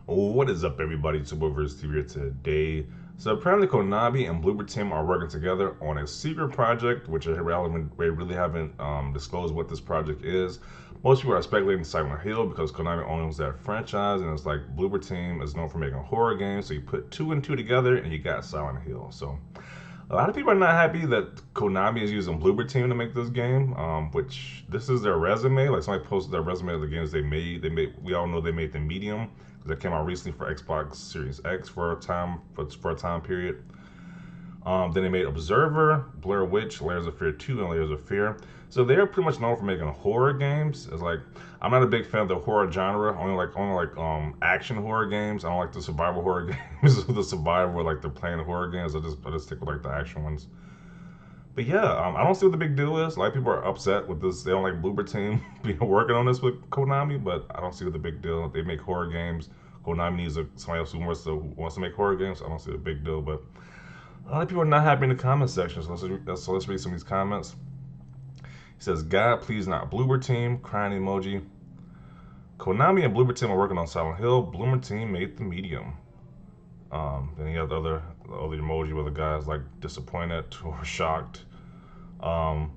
What is up, everybody? It's Silververse TV here today. So apparently, Konami and Bloober Team are working together on a secret project, which they really haven't disclosed what this project is. Most people are speculating Silent Hill because Konami owns that franchise, and it's like Bloober Team is known for making horror games. So you put two and two together, and you got Silent Hill. So a lot of people are not happy that Konami is using Bloober Team to make this game, which this is their resume. Like somebody posted their resume of the games they made. We all know they made the Medium that came out recently for Xbox Series X for a time period. Then they made Observer, Blair Witch, Layers of Fear 2, and Layers of Fear. So they're pretty much known for making horror games. It's like I'm not a big fan of the horror genre. Only like action horror games. I don't like the survival horror games. The survival like the plain horror games. I just stick with like the action ones. But yeah, I don't see what the big deal is. A lot of people are upset with this. They don't like Bloober Team being working on this with Konami, but I don't see what the big deal. They make horror games. Konami needs somebody else who wants to make horror games. I don't see the big deal, but a lot of people are not happy in the comment section. So let's read some of these comments. He says, "God, please not Bloober Team." Crying emoji. Konami and Bloober Team are working on Silent Hill. Bloober Team made the Medium. Then you have the other emoji where the guy's like disappointed or shocked. Um,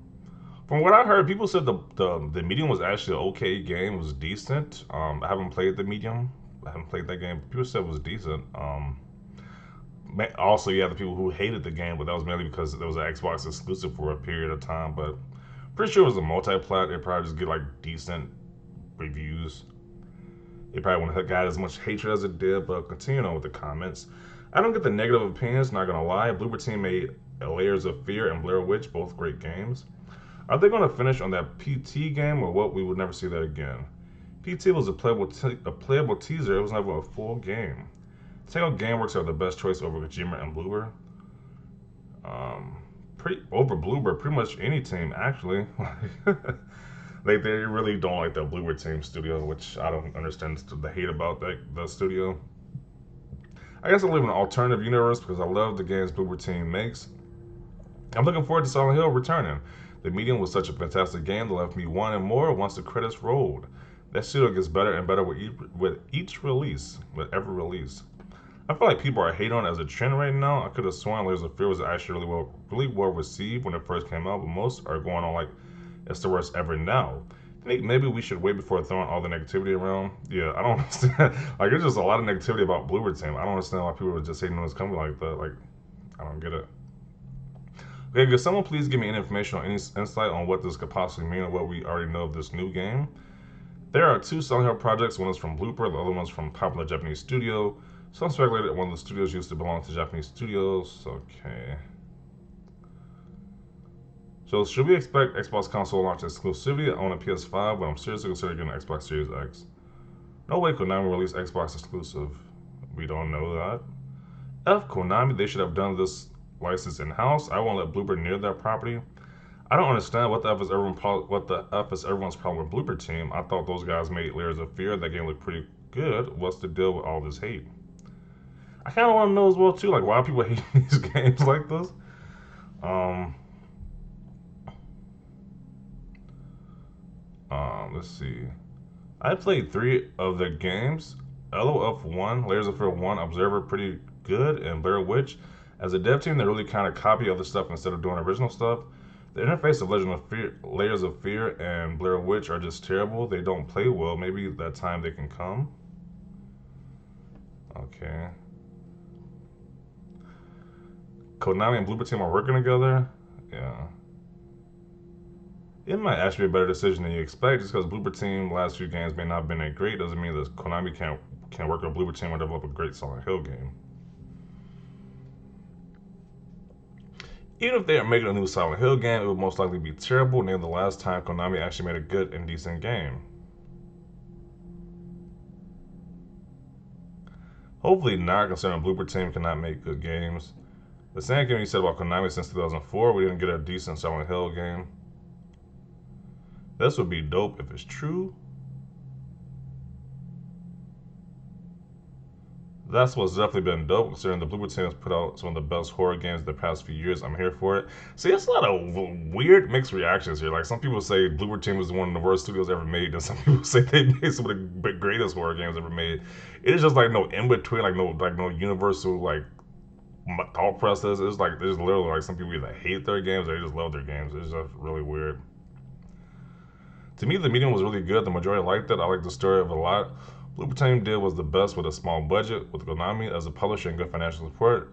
from what I heard, people said the Medium was actually an okay game. It was decent. I haven't played the Medium. I haven't played that game. People said it was decent. Also, you have the people who hated the game, but that was mainly because it was an Xbox exclusive for a period of time. But pretty sure it was a multi-plat. It probably just get like decent reviews. It probably wouldn't have got as much hatred as it did, but continuing on with the comments. I don't get the negative opinions, not gonna lie. Bloober Team made Layers of Fear and Blair Witch, both great games. Are they gonna finish on that PT game or what? We would never see that again. PT was a playable teaser, it was never a full game. Tango Gameworks are the best choice over Kojima and Bloober. Over Bloober, pretty much any team actually. They really don't like the Bloober Team studio, which I don't understand the hate about the studio. I guess I live in an alternative universe because I love the games Bloober Team makes. I'm looking forward to Silent Hill returning. The Medium was such a fantastic game that left me wanting more once the credits rolled. That studio gets better and better with each release, with every release. I feel like people are hating on it as a trend right now. I could have sworn Layers of Fear was actually really well received when it first came out, but most are going on like it's the worst ever now. I think maybe we should wait before throwing all the negativity around. Yeah, I don't understand. Like, there's just a lot of negativity about Bloober Team. I don't understand why people are just hating on this company like that. Like, I don't get it. Okay, could someone please give me any information or any insight on what this could possibly mean or what we already know of this new game? There are two Silent Hill projects. One is from Bloober, the other one's from popular Japanese studio. Some speculated one of the studios used to belong to Japanese studios. Okay. So should we expect Xbox console launch exclusivity on a PS5 when I'm seriously considering getting an Xbox Series X? No way Konami released Xbox exclusive. We don't know that. F Konami, they should have done this license in-house. I won't let Bloober near that property. I don't understand what the F is everyone's problem with Bloober Team. I thought those guys made Layers of Fear. That game looked pretty good. What's the deal with all this hate? I kind of want to know as well too, like why people hate these games like this. Let's see. I played 3 of the games. LOF1, Layers of Fear 1, Observer, pretty good, and Blair Witch. As a dev team, they really kind of copy other stuff instead of doing original stuff. The interface of Layers of Fear, and Blair Witch are just terrible. They don't play well. Maybe that time they can come. Okay. Konami and Bloober Team are working together. Yeah. It might actually be a better decision than you expect. Just because Bloober Team last few games may not have been that great doesn't mean that Konami can't work with Bloober Team or develop a great Silent Hill game. Even if they are making a new Silent Hill game, it would most likely be terrible, near the last time Konami actually made a good and decent game. Hopefully not, considering Bloober Team cannot make good games. The same can be said about Konami since 2004. We didn't get a decent Silent Hill game. This would be dope if it's true. That's what's definitely been dope, considering the Bloober team has put out some of the best horror games the past few years. I'm here for it. See, it's a lot of weird mixed reactions here. Like, some people say Bloober team is one of the worst studios ever made, and some people say they made some of the greatest horror games ever made. It is just like no in between, like no universal like thought process. It's like there's literally like some people either hate their games or they just love their games. It's just really weird. To me, the medium was really good. The majority liked it. I liked the story of it a lot. Bloober Team did was the best with a small budget, with Konami as a publisher and good financial support.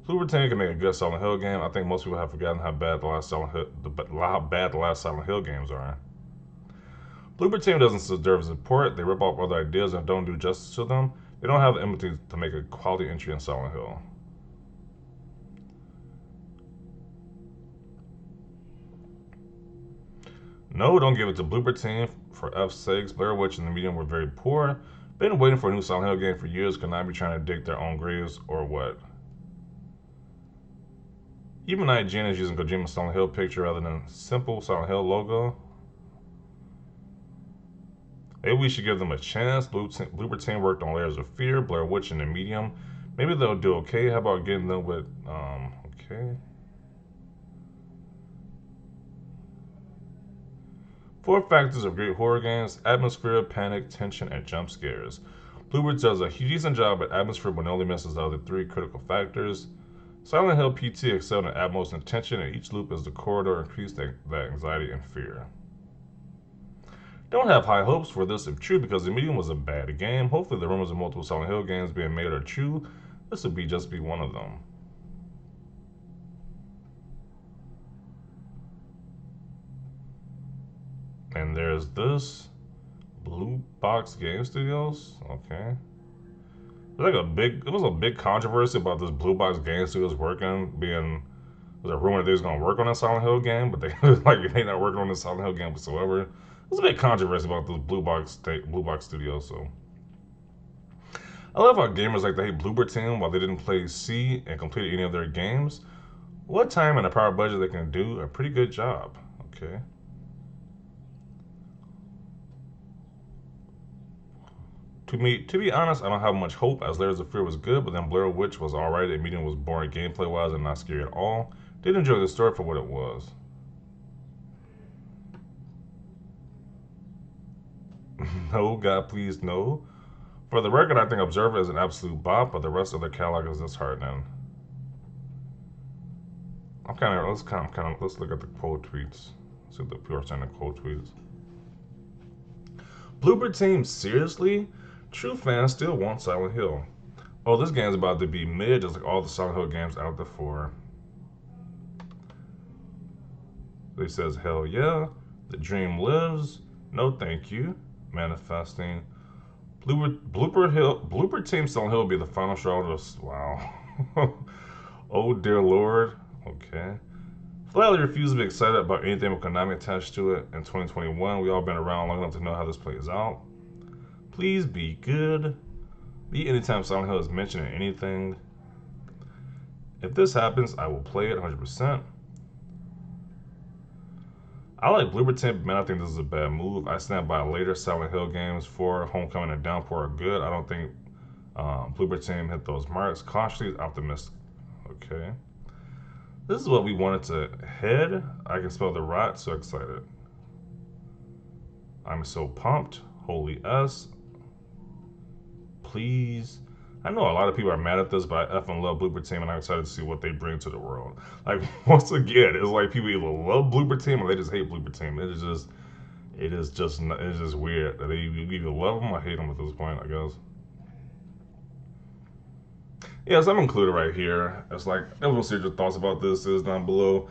Bloober Team can make a good Silent Hill game. I think most people have forgotten how bad the last Silent Hill games are. Bloober Team doesn't deserve support. They rip off other ideas and don't do justice to them. They don't have the empathy to make a quality entry in Silent Hill. No, don't give it to Bloober Team. For F's sakes, Blair Witch and the Medium were very poor. Been waiting for a new Silent Hill game for years. Could not be trying to dig their own graves or what? Even IGN is using Kojima's Silent Hill picture rather than simple Silent Hill logo. Maybe we should give them a chance. Bloober Team worked on Layers of Fear, Blair Witch, and the Medium. Maybe they'll do okay. How about getting them with, okay. 4 factors of great horror games: atmosphere, panic, tension, and jump scares. Bloober does a decent job at atmosphere but only misses the other 3 critical factors. Silent Hill PT excelled in atmos and tension, and each loop as the corridor increased that anxiety and fear. Don't have high hopes for this if true, because the Medium was a bad game. Hopefully the rumors of multiple Silent Hill games being made are true. This would just be one of them. And there's this Blue Box Game Studios. Okay. It was a big controversy about this Blue Box Game Studios being, there's a rumor that they was gonna work on a Silent Hill game, but they they not working on a Silent Hill game whatsoever. There's a big controversy about this Blue Box Studios. So I love how gamers like to hate Bloober Team while they didn't play C and complete any of their games. What time and a power budget they can do a pretty good job. Okay. To be honest, I don't have much hope, as Layers of Fear was good, but then Blair Witch was alright, and Medium was boring gameplay wise and not scary at all. Did enjoy the story for what it was. No, God please, no. For the record, I think Observer is an absolute bop, but the rest of the catalog is disheartening. Let's look at the quote tweets. See what the people are saying in the quote tweets. Bloober Team, seriously? True fans still want Silent Hill. Oh, this game's about to be mid, just like all the Silent Hill games out before. They says, hell yeah. The dream lives. No thank you. Manifesting. Bloober Team Silent Hill will be the final straw of, wow. Oh dear lord. Okay. Flatly refuse to be excited about anything with Konami attached to it in 2021. We all been around long enough to know how this plays out. Please be good. Be anytime Silent Hill is mentioned in anything. If this happens, I will play it 100%. I like Bloober Team, but I think this is a bad move. I stand by later Silent Hill games. 4, Homecoming, and Downpour are good. I don't think Bloober Team hit those marks. Cautiously optimistic. Okay. This is what we wanted to head. I can spell the rot. So excited. I'm so pumped. Holy S. Please. I know a lot of people are mad at this, but I effing love Bloober Team, and I'm excited to see what they bring to the world. Like, once again, it's like people either love Bloober Team or they just hate Bloober Team. It is just weird. They either love them or hate them at this point, I guess. Yes, I'm included right here. It's like, everyone see what your thoughts about this is down below.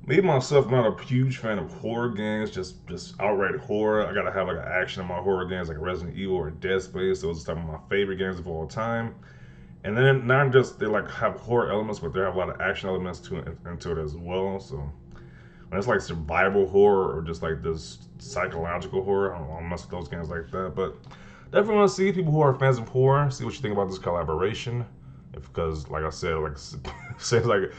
Me myself, not a huge fan of horror games, just outright horror. I gotta have like an action in my horror games, like Resident Evil or Dead Space. Those are some of my favorite games of all time. And then not just they like have horror elements, but they have a lot of action elements into it as well. So when it's like survival horror or just like this psychological horror, I don't mess with those games like that. But definitely want to see people who are fans of horror, see what you think about this collaboration. Because like I said, like seems like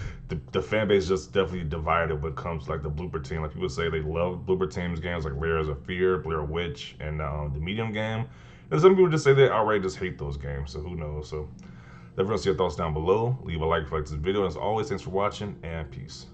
the fan base is just definitely divided when it comes to like the Bloober Team. Like people say they love Bloober Team's games like Layers of Fear, Blair Witch, and the Medium game. And some people just say they outright just hate those games. So who knows? So Let everyone see your thoughts down below. Leave a like if you like this video. As always, thanks for watching, and peace.